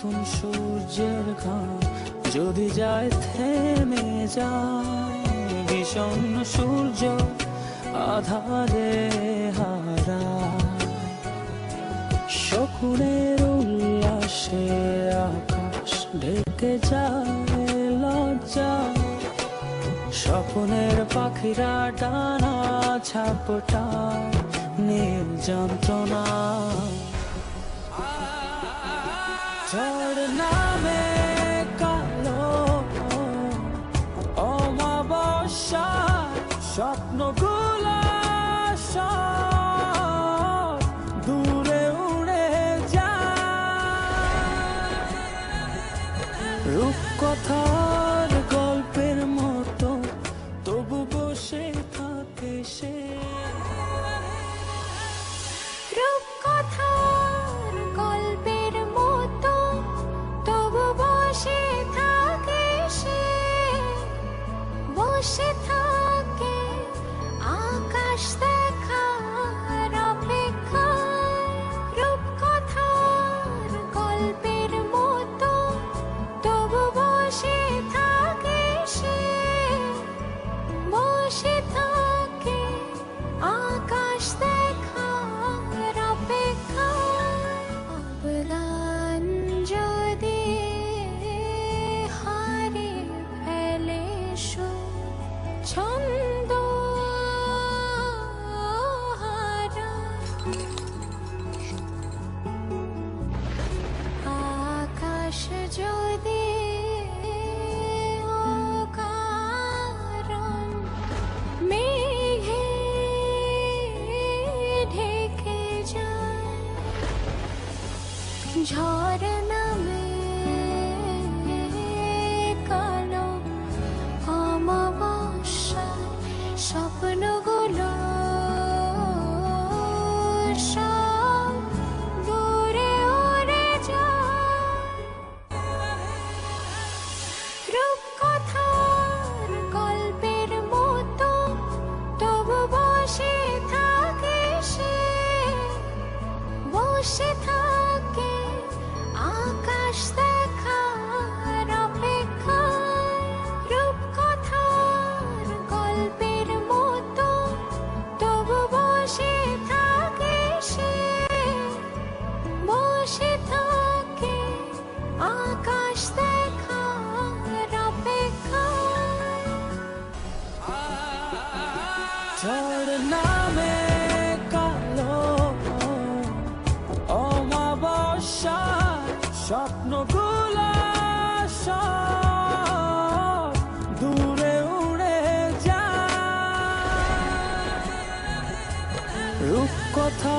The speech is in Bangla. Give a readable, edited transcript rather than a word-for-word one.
নতুন সূর্যের ঘাম যদি যায় থেমে যায়, বিষণ্ণ সূর্য আধারে হারায়। শকুনের উল্লাসে আকাশ ঢেকে যায় লজ্জা, স্বপ্নের পাখিরা ডানা ঝাপটায় নীল যন্ত্রণা। ঝড় নামে কালো অমাবস্যায়, স্বপ্নগুলো সব দূরে উড়ে যায়। রূপকথার গল্পের মতো তবু বসে থাকে সে। রূপকথার গল্পের মতো তবু বসে থাকে সে, বসে থাকে আকাশ দেখার অপেক্ষায়। রূপকথার গল্পের মতো তবু বসে থাকে সে, বসে থাকে আকাশ দেখার অপেক্ষায়। অবগান যদি হারিয়ে ফেলে সুর, ছন্দ হারায়, আকাশ যদি অকারণ মেঘে ঢেকে যায়, ঝড় নামে কালো অমাবস্যায়, স্বপ্নগুলো সব দূরে উড়ে যায়। রূপকথার গল্পের মতো তবু বসে থাকে সে, বসে থাকে আকাশ দেখার অপেক্ষায়। রূপকথার গল্পের মতো তবু বসে থাকে সে, বসে থাকে আকাশ দেখার অপেক্ষায়। ঝড় নামে কালো অমাবস্যায়, স্বপ্নগুলো সব দূরে উড়ে যায়। রূপকথা